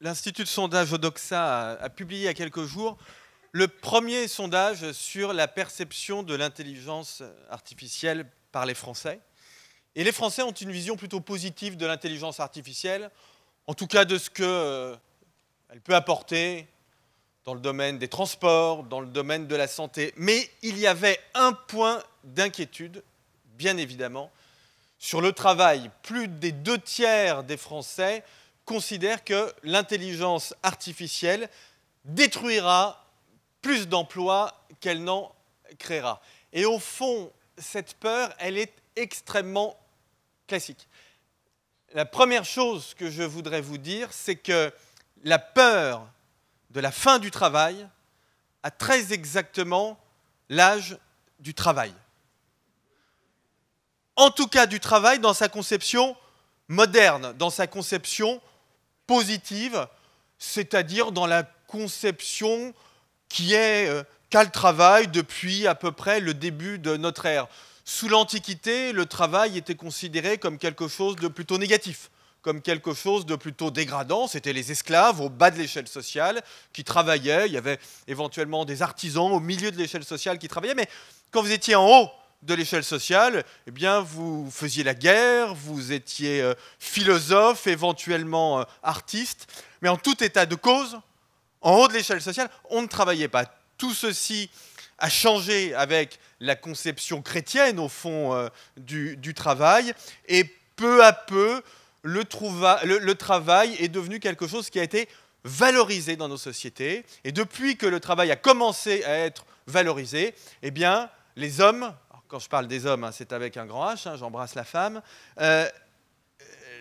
l'Institut de sondage Odoxa a publié il y a quelques jours le premier sondage sur la perception de l'intelligence artificielle par les Français. Et les Français ont une vision plutôt positive de l'intelligence artificielle, en tout cas de ce qu'elle peut apporter dans le domaine des transports, dans le domaine de la santé. Mais il y avait un point d'inquiétude, bien évidemment, sur le travail. Plus des 2/3 des Français considèrent que l'intelligence artificielle détruira plus d'emplois qu'elle n'en créera. Et au fond, cette peur, elle est extrêmement classique. La première chose que je voudrais vous dire, c'est que la peur de la fin du travail a très exactement l'âge du travail. En tout cas, du travail dans sa conception moderne, dans sa conception positive, c'est-à-dire dans la conception qui est qu'a le travail depuis à peu près le début de notre ère. Sous l'Antiquité, le travail était considéré comme quelque chose de plutôt négatif, comme quelque chose de plutôt dégradant. C'était les esclaves au bas de l'échelle sociale qui travaillaient. Il y avait éventuellement des artisans au milieu de l'échelle sociale qui travaillaient. Mais quand vous étiez en haut de l'échelle sociale, eh bien, vous faisiez la guerre, vous étiez philosophe, éventuellement artiste. Mais en tout état de cause, en haut de l'échelle sociale, on ne travaillait pas. Tout ceci a changé avec la conception chrétienne, au fond, du travail. Et peu à peu, le travail est devenu quelque chose qui a été valorisé dans nos sociétés. Et depuis que le travail a commencé à être valorisé, eh bien, les hommes, quand je parle des hommes, c'est avec un grand H, j'embrasse la femme,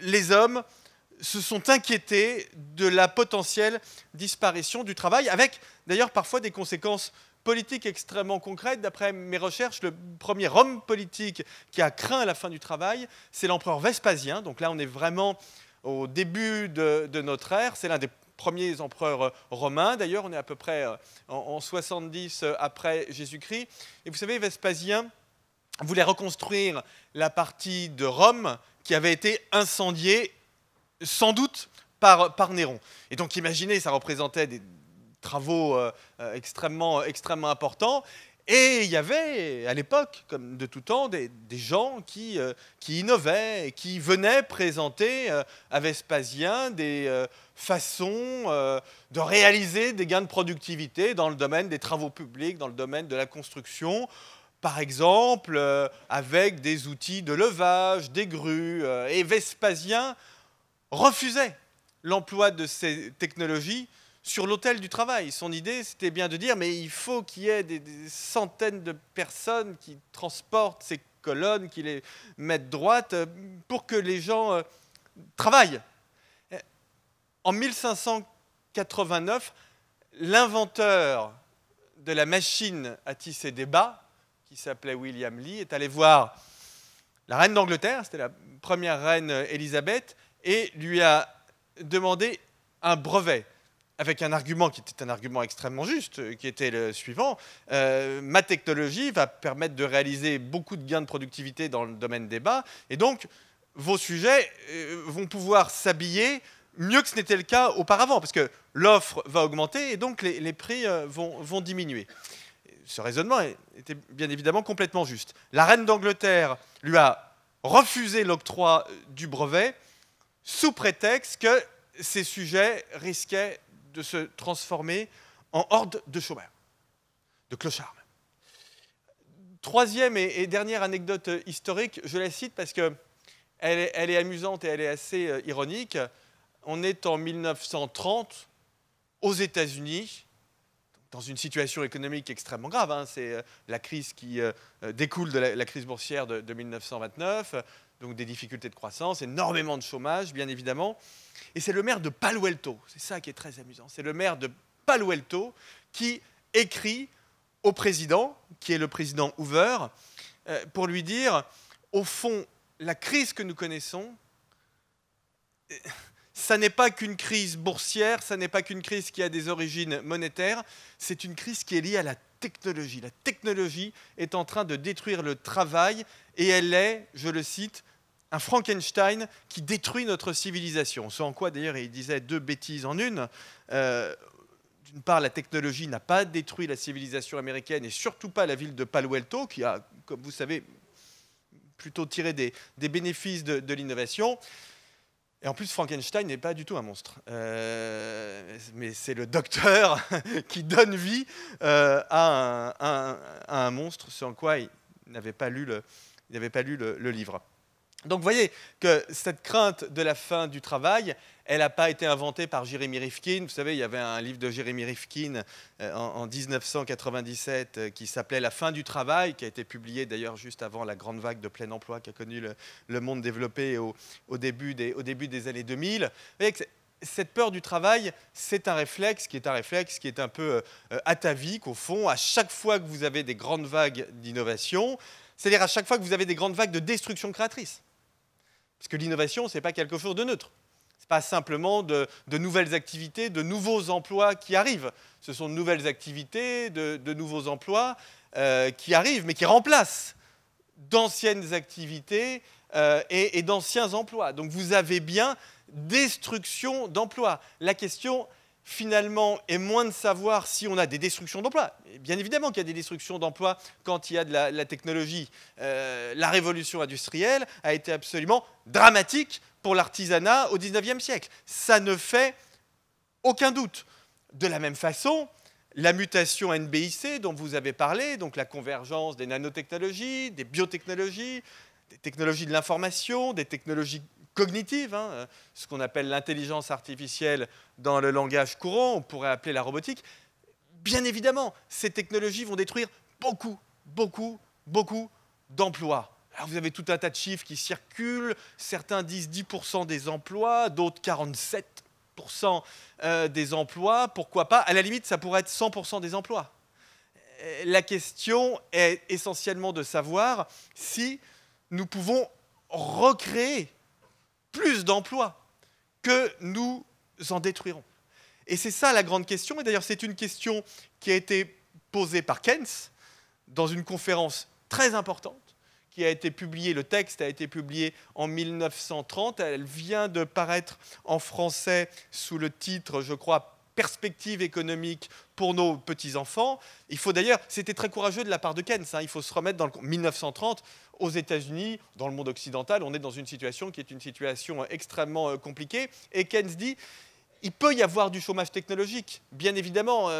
les hommes se sont inquiétés de la potentielle disparition du travail, avec d'ailleurs parfois des conséquences politiques extrêmement concrètes. D'après mes recherches, le premier homme politique qui a craint la fin du travail, c'est l'empereur Vespasien. Donc là, on est vraiment au début de notre ère. C'est l'un des premiers empereurs romains. D'ailleurs, on est à peu près en 70 après Jésus-Christ. Et vous savez, Vespasien voulait reconstruire la partie de Rome qui avait été incendiée sans doute par Néron. Et donc imaginez, ça représentait des travaux extrêmement importants. Et il y avait, à l'époque, comme de tout temps, des gens qui innovaient et qui venaient présenter à Vespasien des façons de réaliser des gains de productivité dans le domaine des travaux publics, dans le domaine de la construction. Par exemple, avec des outils de levage, des grues. Et Vespasien refusait l'emploi de ces technologies sur l'autel du travail. Son idée, c'était bien de dire, mais il faut qu'il y ait des centaines de personnes qui transportent ces colonnes, qui les mettent droites, pour que les gens travaillent. En 1589, l'inventeur de la machine à tisser des bas, qui s'appelait William Lee, est allé voir la reine d'Angleterre, c'était la première reine Élisabeth, et lui a demandé un brevet, avec un argument qui était un argument extrêmement juste, qui était le suivant. Ma technologie va permettre de réaliser beaucoup de gains de productivité dans le domaine des bas, et donc vos sujets vont pouvoir s'habiller mieux que ce n'était le cas auparavant, parce que l'offre va augmenter, et donc les prix vont diminuer. Ce raisonnement était bien évidemment complètement juste. La reine d'Angleterre lui a refusé l'octroi du brevet, sous prétexte que ces sujets risquaient de se transformer en hordes de chômeurs, de clochards. Troisième et dernière anecdote historique, je la cite parce qu'elle est amusante et elle est assez ironique. On est en 1930 aux États-Unis, dans une situation économique extrêmement grave. C'est la crise qui découle de la crise boursière de 1929, donc des difficultés de croissance, énormément de chômage, bien évidemment. Et c'est le maire de Palo Alto, c'est ça qui est très amusant, c'est le maire de Palo Alto qui écrit au président, qui est le président Hoover, pour lui dire, au fond, la crise que nous connaissons, ça n'est pas qu'une crise boursière, ça n'est pas qu'une crise qui a des origines monétaires, c'est une crise qui est liée à la technologie. La technologie est en train de détruire le travail et elle est, je le cite, un Frankenstein qui détruit notre civilisation. Ce en quoi, d'ailleurs, il disait deux bêtises en une. D'une part, la technologie n'a pas détruit la civilisation américaine et surtout pas la ville de Palo Alto, qui a, comme vous savez, plutôt tiré des bénéfices de l'innovation. Et en plus, Frankenstein n'est pas du tout un monstre. Mais c'est le docteur qui donne vie à un monstre, ce en quoi il n'avait pas lu le livre. Donc vous voyez que cette crainte de la fin du travail, elle n'a pas été inventée par Jeremy Rifkin. Vous savez, il y avait un livre de Jeremy Rifkin en 1997 qui s'appelait « La fin du travail », qui a été publié d'ailleurs juste avant la grande vague de plein emploi qu'a connu le monde développé au début des années 2000. Vous voyez que cette peur du travail, c'est un réflexe qui est un peu atavique au fond. À chaque fois que vous avez des grandes vagues d'innovation, c'est-à-dire à chaque fois que vous avez des grandes vagues de destruction créatrice. Parce que l'innovation, ce n'est pas quelque chose de neutre. Ce n'est pas simplement de nouvelles activités, de nouveaux emplois qui arrivent. Ce sont de nouvelles activités, de nouveaux emplois qui arrivent, mais qui remplacent d'anciennes activités et d'anciens emplois. Donc vous avez bien destruction d'emplois. La question, finalement, est moins de savoir si on a des destructions d'emplois. Bien évidemment qu'il y a des destructions d'emplois quand il y a de la technologie. La révolution industrielle a été absolument dramatique pour l'artisanat au XIXe siècle. Ça ne fait aucun doute. De la même façon, la mutation NBIC dont vous avez parlé, donc la convergence des nanotechnologies, des biotechnologies, des technologies de l'information, des technologies cognitives, ce qu'on appelle l'intelligence artificielle dans le langage courant, on pourrait appeler la robotique. Bien évidemment, ces technologies vont détruire beaucoup d'emplois. Alors vous avez tout un tas de chiffres qui circulent, certains disent 10% des emplois, d'autres 47% des emplois, pourquoi pas? À la limite, ça pourrait être 100% des emplois. La question est essentiellement de savoir si nous pouvons recréer plus d'emplois que nous en détruirons. Et c'est ça la grande question. Et d'ailleurs, c'est une question qui a été posée par Keynes dans une conférence très importante qui a été publiée, le texte a été publié en 1930. Elle vient de paraître en français sous le titre, je crois, Perspectives économiques pour nos petits-enfants. Il faut d'ailleurs, c'était très courageux de la part de Keynes, il faut se remettre dans le 1930, aux États-Unis, dans le monde occidental, on est dans une situation qui est une situation extrêmement compliquée. Et Keynes dit, il peut y avoir du chômage technologique. Bien évidemment,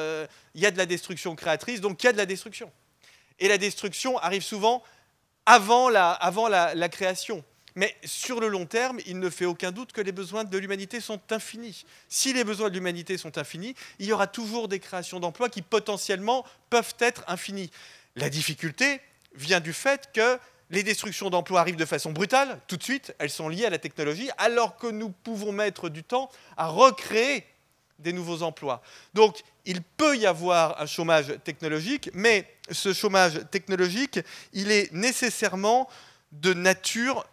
il y a de la destruction créatrice, donc il y a de la destruction. Et la destruction arrive souvent avant la création. Mais sur le long terme, il ne fait aucun doute que les besoins de l'humanité sont infinis. Si les besoins de l'humanité sont infinis, il y aura toujours des créations d'emplois qui potentiellement peuvent être infinies. La difficulté vient du fait que les destructions d'emplois arrivent de façon brutale, tout de suite, elles sont liées à la technologie, alors que nous pouvons mettre du temps à recréer des nouveaux emplois. Donc, il peut y avoir un chômage technologique, mais ce chômage technologique, il est nécessairement de nature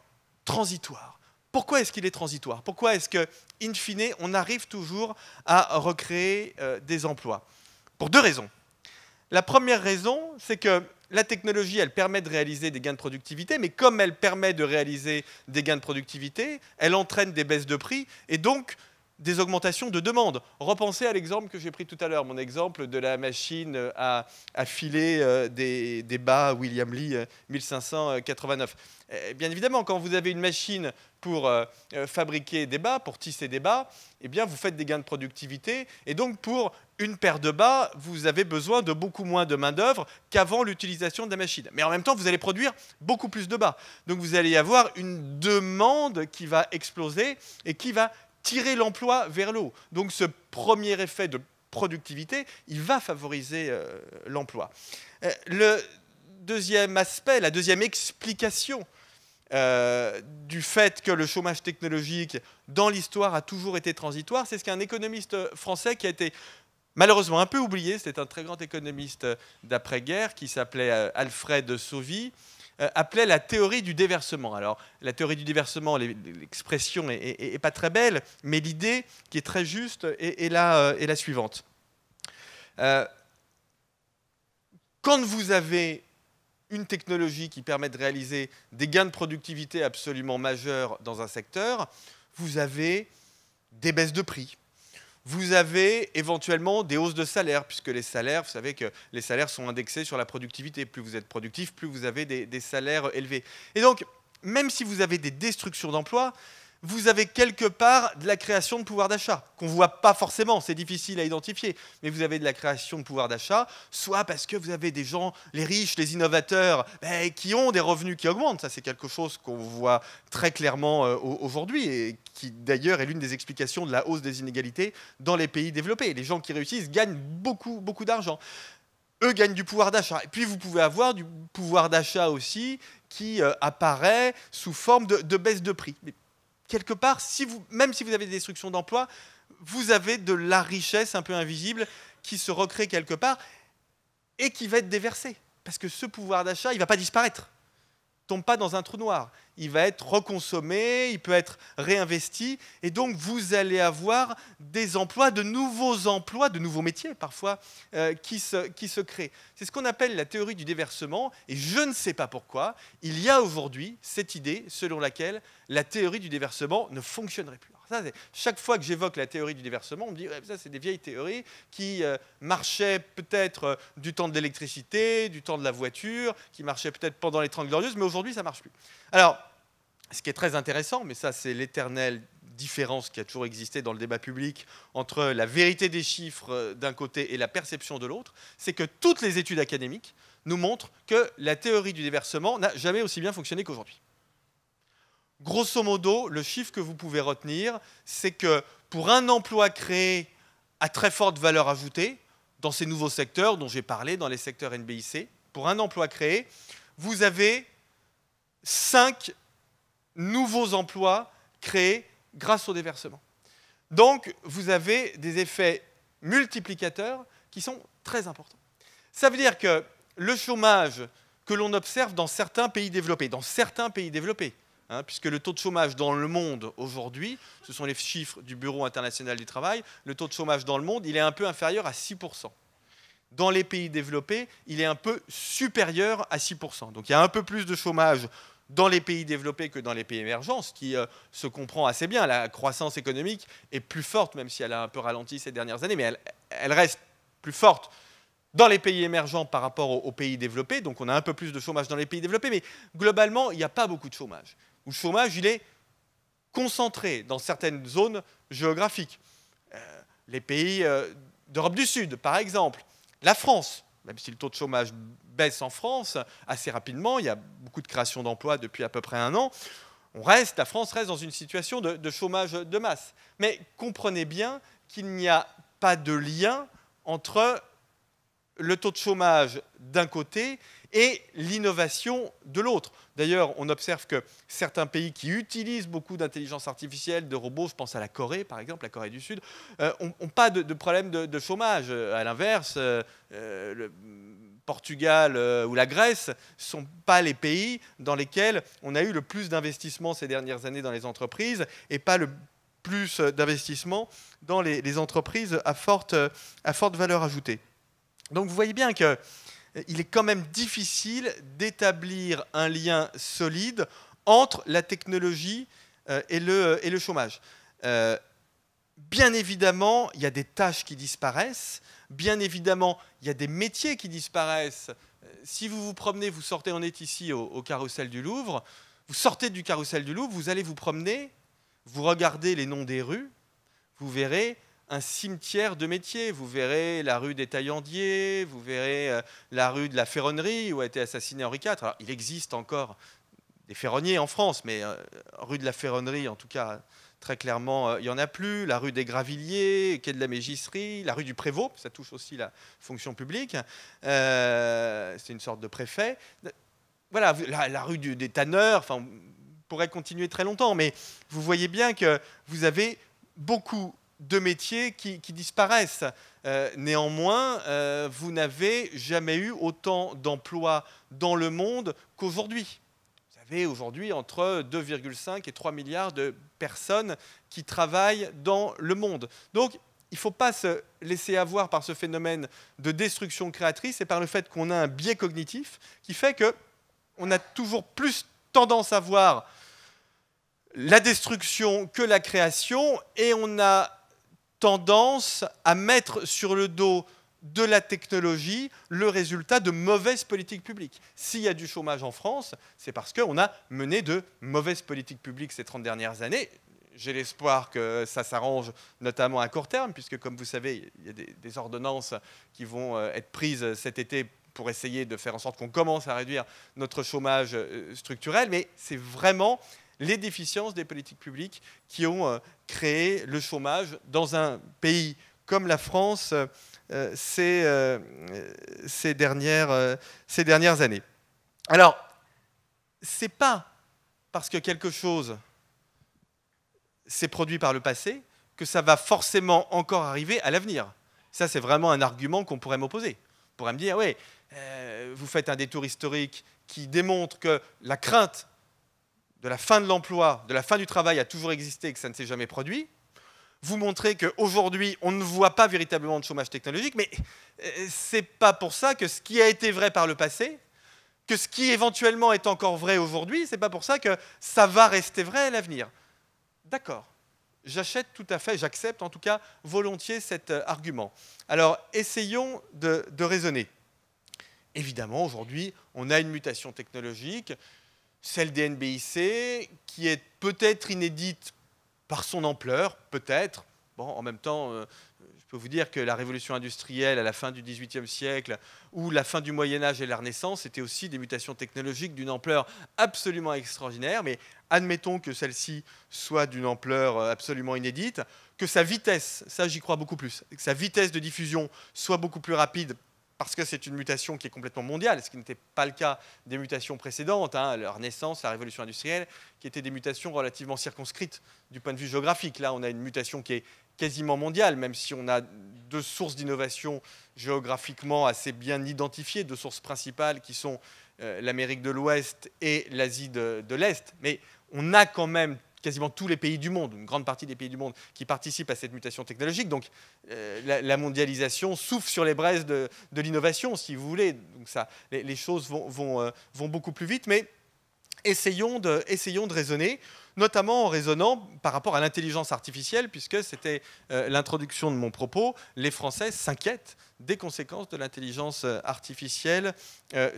transitoire. Pourquoi est-ce qu'il est transitoire? Pourquoi est-ce que, in fine, on arrive toujours à recréer des emplois? Pour deux raisons. La première raison, c'est que la technologie, elle permet de réaliser des gains de productivité, mais comme elle permet de réaliser des gains de productivité, elle entraîne des baisses de prix et donc des augmentations de demande. Repensez à l'exemple que j'ai pris tout à l'heure, mon exemple de la machine à filer des bas William Lee 1589. Bien évidemment, quand vous avez une machine pour fabriquer des bas, pour tisser des bas, eh bien, vous faites des gains de productivité. Et donc, pour une paire de bas, vous avez besoin de beaucoup moins de main-d'œuvre qu'avant l'utilisation de la machine. Mais en même temps, vous allez produire beaucoup plus de bas. Donc, vous allez avoir une demande qui va exploser et qui va tirer l'emploi vers le haut. Donc, ce premier effet de productivité, il va favoriser l'emploi. Le deuxième aspect, la deuxième explication du fait que le chômage technologique dans l'histoire a toujours été transitoire, c'est ce qu'un économiste français qui a été malheureusement un peu oublié, c'était un très grand économiste d'après-guerre qui s'appelait Alfred Sauvy, appelait la théorie du déversement. Alors, la théorie du déversement, l'expression n'est pas très belle, mais l'idée qui est très juste est la suivante. Quand vous avez une technologie qui permet de réaliser des gains de productivité absolument majeurs dans un secteur, vous avez des baisses de prix. Vous avez éventuellement des hausses de salaire, puisque les salaires, vous savez que les salaires sont indexés sur la productivité. Plus vous êtes productif, plus vous avez des salaires élevés. Et donc, même si vous avez des destructions d'emplois, vous avez quelque part de la création de pouvoir d'achat, qu'on ne voit pas forcément, c'est difficile à identifier, mais vous avez de la création de pouvoir d'achat, soit parce que vous avez des gens, les riches, les innovateurs, qui ont des revenus qui augmentent. Ça, c'est quelque chose qu'on voit très clairement aujourd'hui, et qui d'ailleurs est l'une des explications de la hausse des inégalités dans les pays développés. Les gens qui réussissent gagnent beaucoup, beaucoup d'argent. Eux gagnent du pouvoir d'achat. Et puis vous pouvez avoir du pouvoir d'achat aussi qui apparaît sous forme de baisse de prix. Mais quelque part, même si vous avez des destructions d'emplois, vous avez de la richesse un peu invisible qui se recrée quelque part et qui va être déversée. Parce que ce pouvoir d'achat, il ne va pas disparaître. Il ne tombe pas dans un trou noir. Il va être reconsommé, il peut être réinvesti. Et donc, vous allez avoir des emplois, de nouveaux métiers parfois, qui se créent. C'est ce qu'on appelle la théorie du déversement. Et je ne sais pas pourquoi, il y a aujourd'hui cette idée selon laquelle la théorie du déversement ne fonctionnerait plus. Ça, chaque fois que j'évoque la théorie du déversement, on me dit ça, c'est des vieilles théories qui marchaient peut-être du temps de l'électricité, du temps de la voiture, qui marchaient peut-être pendant les 30 Glorieuses, mais aujourd'hui, ça ne marche plus. Alors, ce qui est très intéressant, mais ça, c'est l'éternelle différence qui a toujours existé dans le débat public entre la vérité des chiffres d'un côté et la perception de l'autre, c'est que toutes les études académiques nous montrent que la théorie du déversement n'a jamais aussi bien fonctionné qu'aujourd'hui. Grosso modo, le chiffre que vous pouvez retenir, c'est que pour un emploi créé à très forte valeur ajoutée, dans ces nouveaux secteurs dont j'ai parlé, dans les secteurs NBIC, pour un emploi créé, vous avez 5 nouveaux emplois créés grâce au déversement. Donc, vous avez des effets multiplicateurs qui sont très importants. Ça veut dire que le chômage que l'on observe dans certains pays développés, puisque le taux de chômage dans le monde aujourd'hui, ce sont les chiffres du Bureau international du travail, le taux de chômage dans le monde, il est un peu inférieur à 6%. Dans les pays développés, il est un peu supérieur à 6%. Donc il y a un peu plus de chômage dans les pays développés que dans les pays émergents, ce qui se comprend assez bien. La croissance économique est plus forte, même si elle a un peu ralenti ces dernières années, mais elle reste plus forte dans les pays émergents par rapport aux pays développés. Donc on a un peu plus de chômage dans les pays développés, mais globalement, il n'y a pas beaucoup de chômage. Le chômage, il est concentré dans certaines zones géographiques. Les pays d'Europe du Sud, par exemple. La France, même si le taux de chômage baisse en France assez rapidement, il y a beaucoup de création d'emplois depuis à peu près 1 an, la France reste dans une situation de chômage de masse. Mais comprenez bien qu'il n'y a pas de lien entre le taux de chômage d'un côté et l'innovation de l'autre. D'ailleurs, on observe que certains pays qui utilisent beaucoup d'intelligence artificielle, de robots, je pense à la Corée par exemple, la Corée du Sud, n'ont pas de problème de chômage. À l'inverse, le Portugal ou la Grèce ne sont pas les pays dans lesquels on a eu le plus d'investissements ces dernières années dans les entreprises et pas le plus d'investissements dans les entreprises à forte valeur ajoutée. Donc vous voyez bien qu'il est quand même difficile d'établir un lien solide entre la technologie et le chômage. Bien évidemment, il y a des tâches qui disparaissent. Bien évidemment, il y a des métiers qui disparaissent. Si vous vous promenez, vous sortez, on est ici au carrousel du Louvre, vous sortez du carrousel du Louvre, vous allez vous promener, vous regardez les noms des rues, vous verrez un cimetière de métiers. Vous verrez la rue des Taillandiers, vous verrez la rue de la Ferronnerie où a été assassiné Henri IV. Alors, il existe encore des ferronniers en France, mais rue de la Ferronnerie, en tout cas, très clairement, il n'y en a plus. La rue des Gravilliers, quai de la Mégisserie, la rue du Prévost, ça touche aussi la fonction publique. C'est une sorte de préfet. Voilà, la rue des Tanneurs, enfin, on pourrait continuer très longtemps, mais vous voyez bien que vous avez beaucoup de métiers qui disparaissent. Néanmoins, vous n'avez jamais eu autant d'emplois dans le monde qu'aujourd'hui. Vous avez aujourd'hui entre 2,5 et 3 milliards de personnes qui travaillent dans le monde. Donc, il ne faut pas se laisser avoir par ce phénomène de destruction créatrice et par le fait qu'on a un biais cognitif qui fait qu'on a toujours plus tendance à voir la destruction que la création, et on a tendance à mettre sur le dos de la technologie le résultat de mauvaises politiques publiques. S'il y a du chômage en France, c'est parce qu'on a mené de mauvaises politiques publiques ces 30 dernières années. J'ai l'espoir que ça s'arrange, notamment à court terme, puisque, comme vous savez, il y a des ordonnances qui vont être prises cet été pour essayer de faire en sorte qu'on commence à réduire notre chômage structurel. Mais c'est vraiment les déficiences des politiques publiques qui ont créé le chômage dans un pays comme la France ces dernières années. Alors, ce n'est pas parce que quelque chose s'est produit par le passé que ça va forcément encore arriver à l'avenir. Ça, c'est vraiment un argument qu'on pourrait m'opposer. On pourrait me dire, oui, vous faites un détour historique qui démontre que la crainte de la fin de l'emploi, de la fin du travail a toujours existé et que ça ne s'est jamais produit. Vous montrez qu'aujourd'hui, on ne voit pas véritablement de chômage technologique, mais ce n'est pas pour ça que ce qui a été vrai par le passé, que ce qui éventuellement est encore vrai aujourd'hui, ce n'est pas pour ça que ça va rester vrai à l'avenir. D'accord, j'achète tout à fait, j'accepte en tout cas volontiers cet argument. Alors, essayons de raisonner. Évidemment, aujourd'hui, on a une mutation technologique, celle des NBIC, qui est peut-être inédite par son ampleur, peut-être. Bon, en même temps, je peux vous dire que la révolution industrielle à la fin du XVIIIe siècle ou la fin du Moyen-Âge et la Renaissance, c'était aussi des mutations technologiques d'une ampleur absolument extraordinaire, mais admettons que celle-ci soit d'une ampleur absolument inédite, que sa vitesse, ça j'y crois beaucoup plus, que sa vitesse de diffusion soit beaucoup plus rapide, parce que c'est une mutation qui est complètement mondiale, ce qui n'était pas le cas des mutations précédentes, la Renaissance, la Révolution industrielle, qui étaient des mutations relativement circonscrites du point de vue géographique. Là, on a une mutation qui est quasiment mondiale, même si on a deux sources d'innovation géographiquement assez bien identifiées, deux sources principales qui sont l'Amérique de l'Ouest et l'Asie de l'Est. Mais on a quand même quasiment tous les pays du monde, une grande partie des pays du monde, qui participent à cette mutation technologique. Donc la mondialisation souffle sur les braises de l'innovation, si vous voulez. Donc ça, les choses vont beaucoup plus vite, mais essayons de raisonner, notamment en raisonnant par rapport à l'intelligence artificielle, puisque c'était l'introduction de mon propos. Les Français s'inquiètent des conséquences de l'intelligence artificielle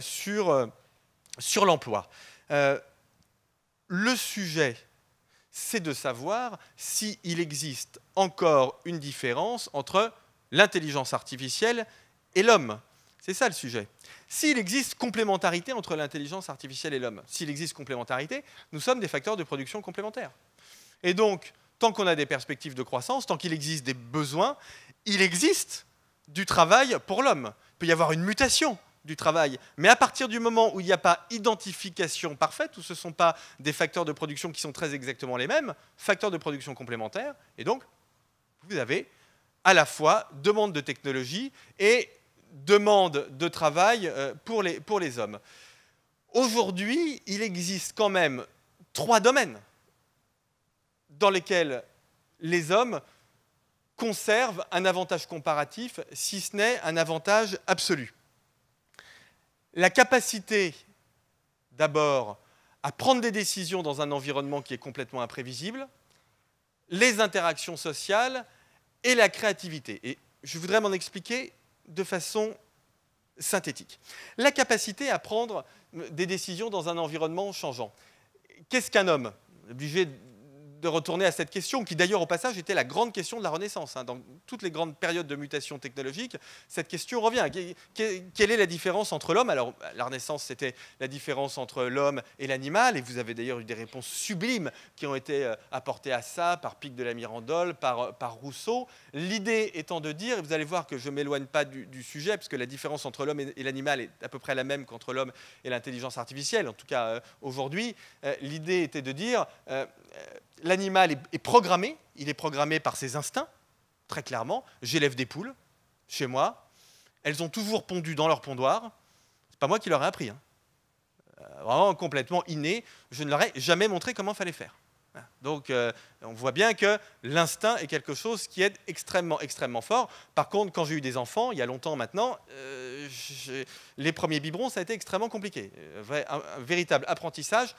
sur l'emploi. Le sujet, c'est de savoir s'il existe encore une différence entre l'intelligence artificielle et l'homme. C'est ça le sujet. S'il existe complémentarité entre l'intelligence artificielle et l'homme, s'il existe complémentarité, nous sommes des facteurs de production complémentaires. Et donc, tant qu'on a des perspectives de croissance, tant qu'il existe des besoins, il existe du travail pour l'homme. Il peut y avoir une mutation du travail. Mais à partir du moment où il n'y a pas identification parfaite, où ce ne sont pas des facteurs de production qui sont très exactement les mêmes, facteurs de production complémentaires, et donc vous avez à la fois demande de technologie et demande de travail pour les hommes. Aujourd'hui, il existe quand même 3 domaines dans lesquels les hommes conservent un avantage comparatif, si ce n'est un avantage absolu. La capacité, d'abord, à prendre des décisions dans un environnement qui est complètement imprévisible, les interactions sociales et la créativité. Et je voudrais m'en expliquer de façon synthétique. La capacité à prendre des décisions dans un environnement changeant. Qu'est-ce qu'un homme ? Obligé de retourner à cette question, qui d'ailleurs au passage était la grande question de la Renaissance. Dans toutes les grandes périodes de mutation technologique, cette question revient. Quelle est la différence entre l'homme ? Alors, la Renaissance, c'était la différence entre l'homme et l'animal, et vous avez d'ailleurs eu des réponses sublimes qui ont été apportées à ça par Pic de la Mirandole, par Rousseau. L'idée étant de dire, et vous allez voir que je ne m'éloigne pas du sujet, parce que la différence entre l'homme et l'animal est à peu près la même qu'entre l'homme et l'intelligence artificielle, en tout cas aujourd'hui. L'idée était de dire... L'animal est programmé, il est programmé par ses instincts, très clairement. J'élève des poules chez moi, elles ont toujours pondu dans leur pondoir, c'est pas moi qui leur ai appris. Vraiment complètement inné, je ne leur ai jamais montré comment il fallait faire. Donc, on voit bien que l'instinct est quelque chose qui est extrêmement, extrêmement fort. Par contre, quand j'ai eu des enfants, il y a longtemps maintenant, les premiers biberons, ça a été extrêmement compliqué. Un véritable apprentissage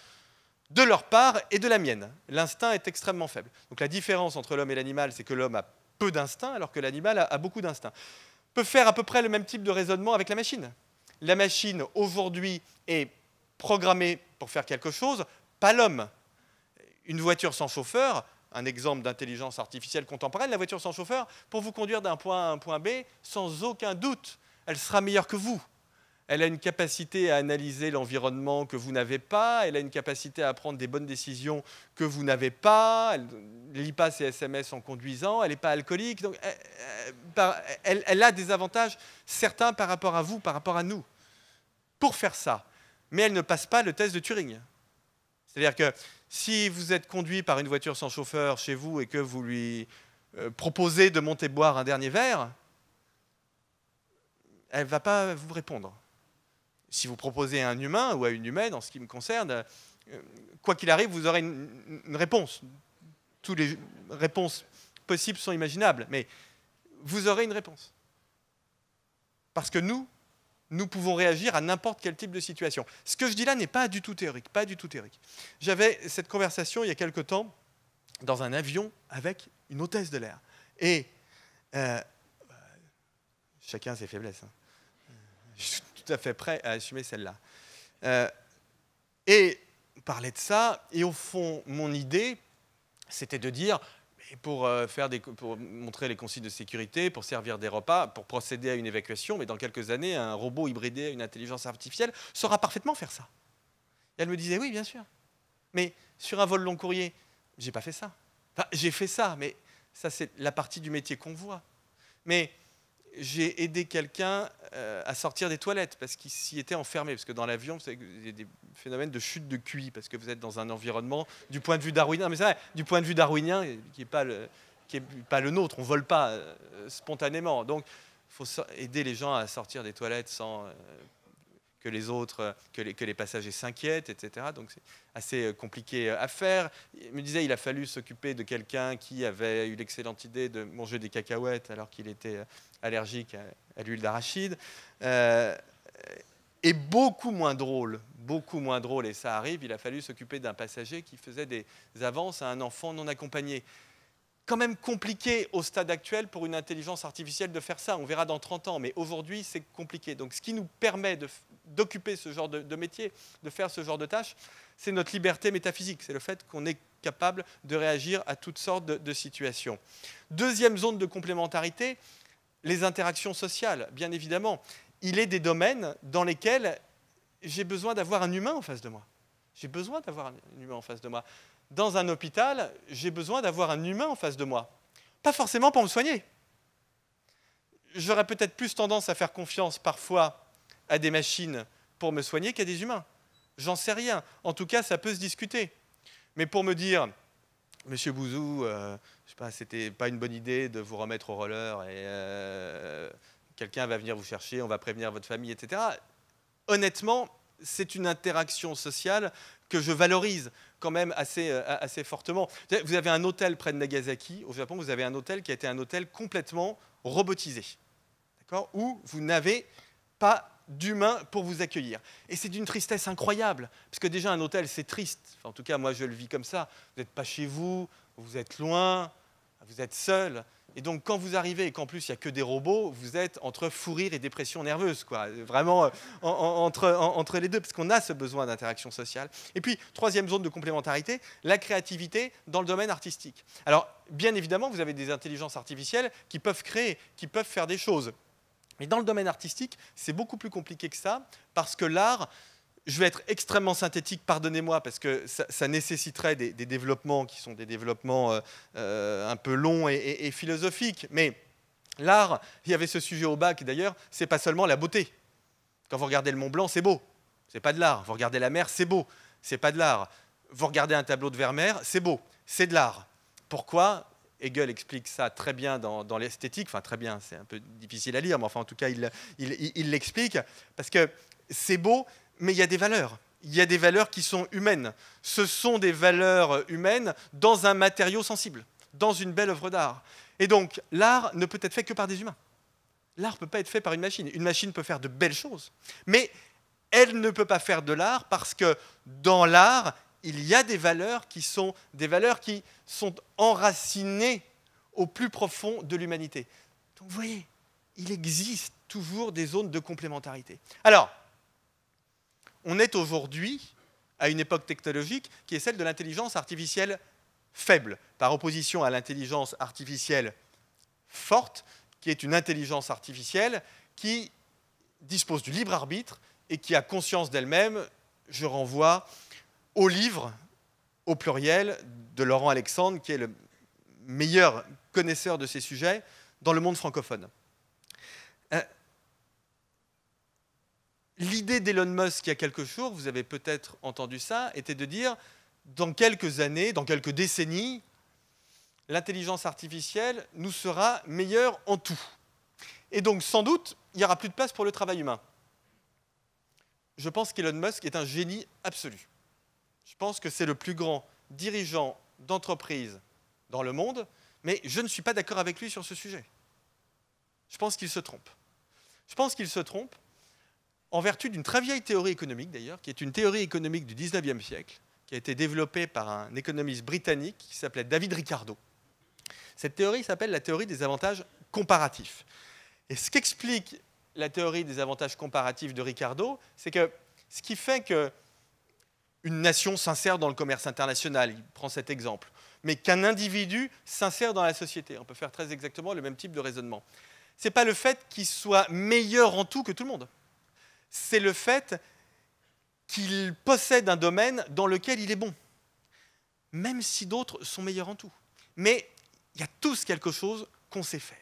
de leur part et de la mienne. L'instinct est extrêmement faible. Donc, la différence entre l'homme et l'animal, c'est que l'homme a peu d'instinct, alors que l'animal a beaucoup d'instinct. Peut faire à peu près le même type de raisonnement avec la machine. La machine, aujourd'hui, est programmée pour faire quelque chose, pas l'homme. Une voiture sans chauffeur, un exemple d'intelligence artificielle contemporaine, la voiture sans chauffeur, pour vous conduire d'un point A à un point B, sans aucun doute, elle sera meilleure que vous. Elle a une capacité à analyser l'environnement que vous n'avez pas, elle a une capacité à prendre des bonnes décisions que vous n'avez pas, elle ne lit pas ses SMS en conduisant, elle n'est pas alcoolique, donc elle a des avantages certains par rapport à vous, par rapport à nous, pour faire ça. Mais elle ne passe pas le test de Turing. C'est-à-dire que si vous êtes conduit par une voiture sans chauffeur chez vous et que vous lui proposez de monter boire un dernier verre, elle ne va pas vous répondre. Si vous proposez à un humain ou à une humaine, en ce qui me concerne, quoi qu'il arrive, vous aurez une réponse. Toutes les réponses possibles sont imaginables, mais vous aurez une réponse. Parce que nous pouvons réagir à n'importe quel type de situation. Ce que je dis là n'est pas du tout théorique, pas du tout théorique. J'avais cette conversation il y a quelque temps dans un avion avec une hôtesse de l'air. Et chacun ses faiblesses. Hein. Je suis tout à fait prêt à assumer celle-là. Et on parlait de ça, et au fond, mon idée, c'était de dire, pour montrer les consignes de sécurité, pour servir des repas, pour procéder à une évacuation, mais dans quelques années, un robot hybridé à une intelligence artificielle saura parfaitement faire ça. Et elle me disait, oui, bien sûr. Mais sur un vol long courrier, j'ai pas fait ça. Enfin, j'ai fait ça, mais ça, c'est la partie du métier qu'on voit. Mais j'ai aidé quelqu'un à sortir des toilettes parce qu'il s'y était enfermé. Parce que dans l'avion, vous savez, il y a des phénomènes de chute de QI parce que vous êtes dans un environnement, du point de vue darwinien, mais c'est vrai, du point de vue darwinien, qui n'est pas le nôtre. On ne vole pas spontanément. Donc, il faut aider les gens à sortir des toilettes sans que les autres, que les passagers s'inquiètent, etc. Donc, c'est assez compliqué à faire. Il me disait qu'il a fallu s'occuper de quelqu'un qui avait eu l'excellente idée de manger des cacahuètes alors qu'il était allergique à l'huile d'arachide. Et beaucoup moins drôle, et ça arrive, il a fallu s'occuper d'un passager qui faisait des avances à un enfant non accompagné. Quand même compliqué au stade actuel pour une intelligence artificielle de faire ça. On verra dans 30 ans, mais aujourd'hui, c'est compliqué. Donc, ce qui nous permet d'occuper ce genre de métier, de faire ce genre de tâches, c'est notre liberté métaphysique. C'est le fait qu'on est capable de réagir à toutes sortes de situations. Deuxième zone de complémentarité, les interactions sociales, bien évidemment. Il est des domaines dans lesquels j'ai besoin d'avoir un humain en face de moi. J'ai besoin d'avoir un humain en face de moi. Dans un hôpital, j'ai besoin d'avoir un humain en face de moi. Pas forcément pour me soigner. J'aurais peut-être plus tendance à faire confiance parfois à des machines pour me soigner qu'à des humains. J'en sais rien. En tout cas, ça peut se discuter. Mais pour me dire, Monsieur Bouzou, je sais pas, c'était pas une bonne idée de vous remettre au roller et quelqu'un va venir vous chercher, on va prévenir votre famille, etc. Honnêtement, c'est une interaction sociale que je valorise quand même assez fortement. Vous avez un hôtel près de Nagasaki, au Japon, vous avez un hôtel qui a été un hôtel complètement robotisé, d'accord, où vous n'avez pas d'humain pour vous accueillir. Et c'est d'une tristesse incroyable, parce que déjà un hôtel, c'est triste. Enfin, en tout cas, moi, je le vis comme ça. Vous n'êtes pas chez vous, vous êtes loin, vous êtes seul. Et donc, quand vous arrivez et qu'en plus, il n'y a que des robots, vous êtes entre fou rire et dépression nerveuse, quoi. Vraiment entre les deux, parce qu'on a ce besoin d'interaction sociale. Et puis, troisième zone de complémentarité, la créativité dans le domaine artistique. Alors, bien évidemment, vous avez des intelligences artificielles qui peuvent créer, qui peuvent faire des choses. Mais dans le domaine artistique, c'est beaucoup plus compliqué que ça, parce que l'art, je vais être extrêmement synthétique, pardonnez-moi, parce que ça nécessiterait des développements qui sont des développements un peu longs et philosophiques. Mais l'art, il y avait ce sujet au bac d'ailleurs, c'est pas seulement la beauté. Quand vous regardez le Mont Blanc, c'est beau, c'est pas de l'art. Vous regardez la mer, c'est beau, c'est pas de l'art. Vous regardez un tableau de Vermeer, c'est beau, c'est de l'art. Pourquoi ? Hegel explique ça très bien dans l'esthétique, enfin très bien, c'est un peu difficile à lire, mais enfin en tout cas il l'explique, parce que c'est beau, mais il y a des valeurs. il y a des valeurs qui sont humaines. Ce sont des valeurs humaines dans un matériau sensible, dans une belle œuvre d'art. Et donc, l'art ne peut être fait que par des humains. L'art ne peut pas être fait par une machine. Une machine peut faire de belles choses, mais elle ne peut pas faire de l'art parce que dans l'art, il y a des valeurs qui sont enracinées au plus profond de l'humanité. Donc vous voyez, il existe toujours des zones de complémentarité. Alors, on est aujourd'hui à une époque technologique qui est celle de l'intelligence artificielle faible, par opposition à l'intelligence artificielle forte, qui est une intelligence artificielle qui dispose du libre arbitre et qui a conscience d'elle-même. Je renvoie au livre, au pluriel, de Laurent Alexandre, qui est le meilleur connaisseur de ces sujets dans le monde francophone. L'idée d'Elon Musk, il y a quelques jours, vous avez peut-être entendu ça, était de dire, dans quelques années, dans quelques décennies, l'intelligence artificielle nous sera meilleure en tout. Et donc, sans doute, il n'y aura plus de place pour le travail humain. Je pense qu'Elon Musk est un génie absolu. Je pense que c'est le plus grand dirigeant d'entreprise dans le monde, mais je ne suis pas d'accord avec lui sur ce sujet. Je pense qu'il se trompe. Je pense qu'il se trompe en vertu d'une très vieille théorie économique, d'ailleurs, qui est une théorie économique du 19e siècle, qui a été développée par un économiste britannique qui s'appelait David Ricardo. Cette théorie s'appelle la théorie des avantages comparatifs. Et ce qu'explique la théorie des avantages comparatifs de Ricardo, c'est que ce qui fait qu'une nation s'insère dans le commerce international, il prend cet exemple, mais qu'un individu s'insère dans la société, on peut faire très exactement le même type de raisonnement. Ce n'est pas le fait qu'il soit meilleur en tout que tout le monde. C'est le fait qu'il possède un domaine dans lequel il est bon, même si d'autres sont meilleurs en tout. Mais il y a tous quelque chose qu'on sait faire.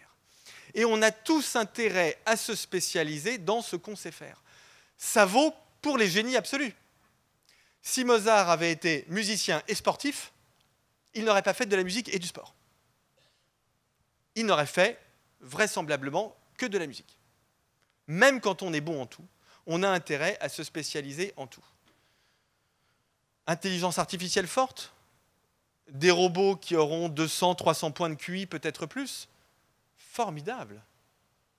Et on a tous intérêt à se spécialiser dans ce qu'on sait faire. Ça vaut pour les génies absolus. Si Mozart avait été musicien et sportif, il n'aurait pas fait de la musique et du sport. Il n'aurait fait vraisemblablement que de la musique. Même quand on est bon en tout, on a intérêt à se spécialiser en tout. Intelligence artificielle forte, des robots qui auront 200, 300 points de QI, peut-être plus, formidable.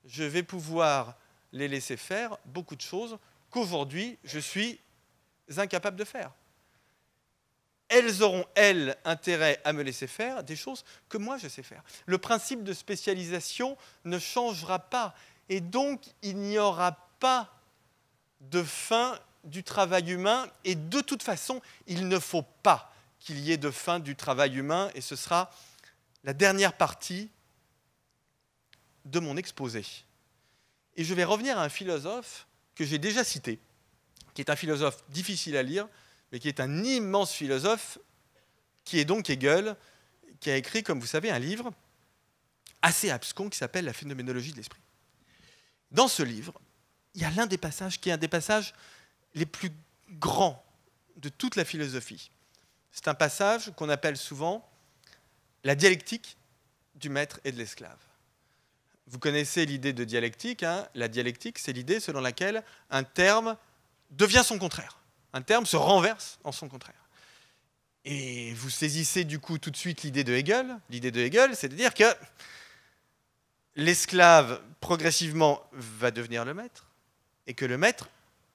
Je vais pouvoir les laisser faire beaucoup de choses qu'aujourd'hui, je suis incapable de faire. Elles auront, elles, intérêt à me laisser faire des choses que moi, je sais faire. Le principe de spécialisation ne changera pas. Et donc, il n'y aura pas de fin du travail humain. Et de toute façon, il ne faut pas qu'il y ait de fin du travail humain. Et ce sera la dernière partie de mon exposé. Et je vais revenir à un philosophe que j'ai déjà cité, qui est un philosophe difficile à lire, mais qui est un immense philosophe, qui est donc Hegel, qui a écrit, comme vous savez, un livre assez abscon qui s'appelle « La phénoménologie de l'esprit ». Dans ce livre, il y a l'un des passages qui est un des passages les plus grands de toute la philosophie. C'est un passage qu'on appelle souvent la dialectique du maître et de l'esclave. Vous connaissez l'idée de dialectique, hein. La dialectique, c'est l'idée selon laquelle un terme devient son contraire. Un terme se renverse en son contraire. Et vous saisissez du coup tout de suite l'idée de Hegel. L'idée de Hegel, c'est de dire que l'esclave, progressivement, va devenir le maître, et que le maître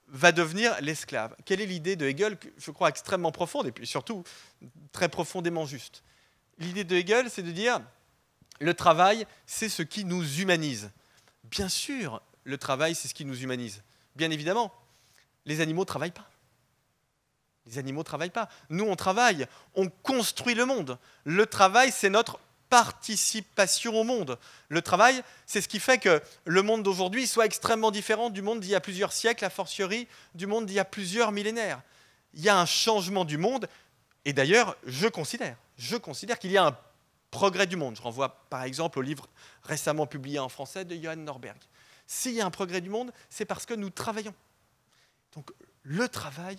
va devenir l'esclave. Quelle est l'idée de Hegel, je crois extrêmement profonde, et puis surtout très profondément juste. L'idée de Hegel, c'est de dire le travail, c'est ce qui nous humanise. Bien sûr, le travail, c'est ce qui nous humanise. Bien évidemment, les animaux ne travaillent pas. Les animaux ne travaillent pas. Nous, on travaille, on construit le monde. Le travail, c'est notre participation au monde. Le travail, c'est ce qui fait que le monde d'aujourd'hui soit extrêmement différent du monde d'il y a plusieurs siècles, a fortiori du monde d'il y a plusieurs millénaires. Il y a un changement du monde, et d'ailleurs, je considère qu'il y a un progrès du monde. Je renvoie par exemple au livre récemment publié en français de Johan Norberg. S'il y a un progrès du monde, c'est parce que nous travaillons. Donc le travail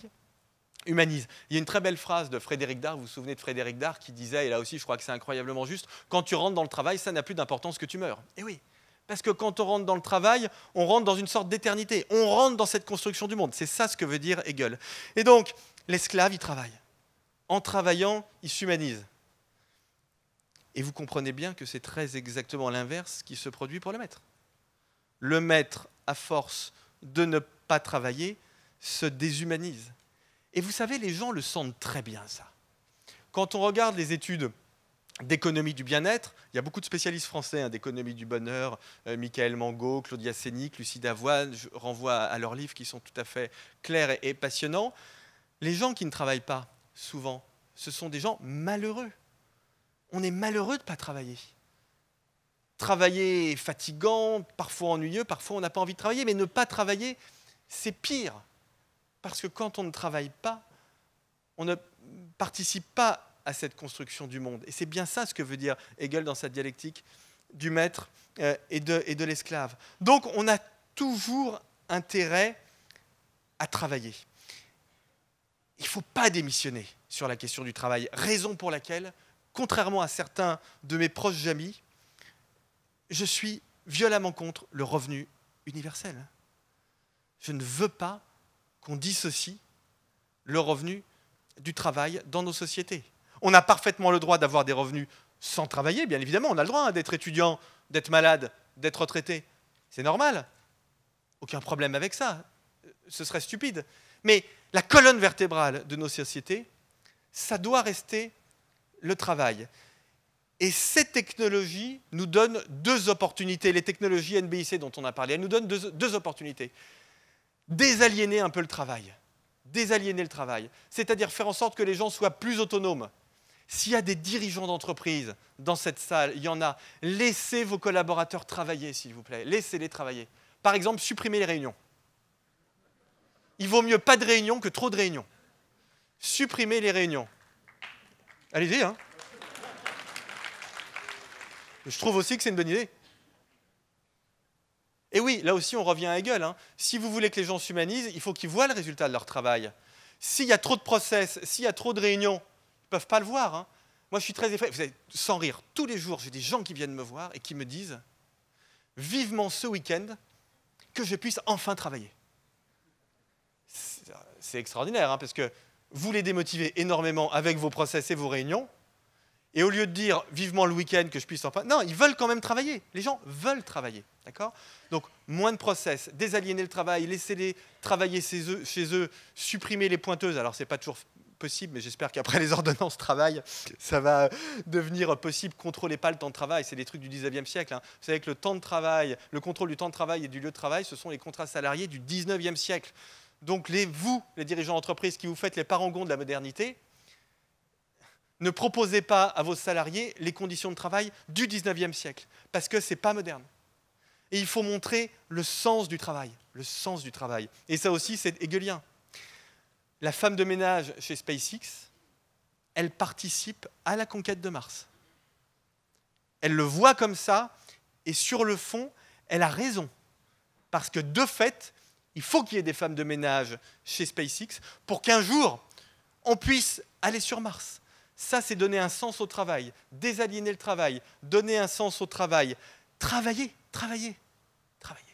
humanise. Il y a une très belle phrase de Frédéric Dard, vous vous souvenez de Frédéric Dard qui disait, et là aussi je crois que c'est incroyablement juste, quand tu rentres dans le travail, ça n'a plus d'importance que tu meurs. Et oui, Parce que quand on rentre dans le travail, on rentre dans une sorte d'éternité. On rentre dans cette construction du monde. C'est ça ce que veut dire Hegel. Et donc, l'esclave, il travaille. En travaillant, il s'humanise. Et vous comprenez bien que c'est très exactement l'inverse qui se produit pour le maître. Le maître, à force de ne pas travailler, se déshumanise. Et vous savez, les gens le sentent très bien, ça. Quand on regarde les études d'économie du bien-être, il y a beaucoup de spécialistes français d'économie du bonheur, Michael Mango, Claudia Sénic, Lucie Davoine, je renvoie à leurs livres qui sont tout à fait clairs et passionnants. Les gens qui ne travaillent pas, souvent, ce sont des gens malheureux. On est malheureux de ne pas travailler. Travailler est fatigant, parfois ennuyeux, parfois on n'a pas envie de travailler, mais ne pas travailler, c'est pire. Parce que quand on ne travaille pas, on ne participe pas à cette construction du monde. Et c'est bien ça ce que veut dire Hegel dans sa dialectique du maître et de l'esclave. Donc on a toujours intérêt à travailler. Il ne faut pas démissionner sur la question du travail, raison pour laquelle, contrairement à certains de mes proches amis, je suis violemment contre le revenu universel. Je ne veux pas qu'on dissocie le revenu du travail dans nos sociétés. On a parfaitement le droit d'avoir des revenus sans travailler, bien évidemment. On a le droit d'être étudiant, d'être malade, d'être retraité. C'est normal. Aucun problème avec ça. Ce serait stupide. Mais la colonne vertébrale de nos sociétés, ça doit rester le travail. Et ces technologies nous donnent deux opportunités. Les technologies NBIC dont on a parlé, elles nous donnent deux opportunités. Désaliéner un peu le travail. Désaliéner le travail. C'est-à-dire faire en sorte que les gens soient plus autonomes. S'il y a des dirigeants d'entreprise dans cette salle, il y en a, laissez vos collaborateurs travailler, s'il vous plaît. Laissez-les travailler. Par exemple, supprimez les réunions. Il vaut mieux pas de réunions que trop de réunions. Supprimez les réunions. Allez-y, hein. Je trouve aussi que c'est une bonne idée. Et oui, là aussi, on revient à Hegel. Hein. Si vous voulez que les gens s'humanisent, il faut qu'ils voient le résultat de leur travail. S'il y a trop de process, s'il y a trop de réunions, ils ne peuvent pas le voir. Hein. Moi, je suis très effrayé. Vous savez, sans rire, tous les jours, j'ai des gens qui viennent me voir et qui me disent « Vivement ce week-end, que je puisse enfin travailler. » C'est extraordinaire, hein, parce que vous les démotivez énormément avec vos process et vos réunions. Et au lieu de dire vivement le week-end que je puisse enfin... Non, ils veulent quand même travailler. Les gens veulent travailler. D'accord ? Donc, moins de process, désaliéner le travail, laissez-les travailler chez eux, supprimer les pointeuses. Alors, ce n'est pas toujours possible, mais j'espère qu'après les ordonnances travail, ça va devenir possible. Contrôlez pas le temps de travail. C'est des trucs du 19e siècle. Hein. Vous savez que le temps de travail, le contrôle du temps de travail et du lieu de travail, ce sont les contrats salariés du 19e siècle. Donc, vous, les dirigeants d'entreprise qui vous faites les parangons de la modernité, ne proposez pas à vos salariés les conditions de travail du 19e siècle, parce que ce n'est pas moderne. Et il faut montrer le sens du travail, le sens du travail. Et ça aussi, c'est hegelien. La femme de ménage chez SpaceX, elle participe à la conquête de Mars. Elle le voit comme ça, et sur le fond, elle a raison. Parce que de fait, il faut qu'il y ait des femmes de ménage chez SpaceX pour qu'un jour, on puisse aller sur Mars. Ça, c'est donner un sens au travail, désaliéner le travail, donner un sens au travail. Travailler, travailler, travailler.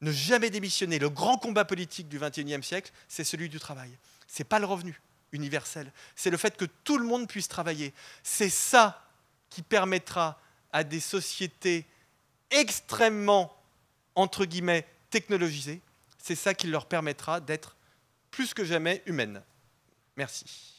Ne jamais démissionner. Le grand combat politique du XXIe siècle, c'est celui du travail. Ce n'est pas le revenu universel, c'est le fait que tout le monde puisse travailler. C'est ça qui permettra à des sociétés extrêmement, entre guillemets, technologisées, c'est ça qui leur permettra d'être plus que jamais humaines. Merci.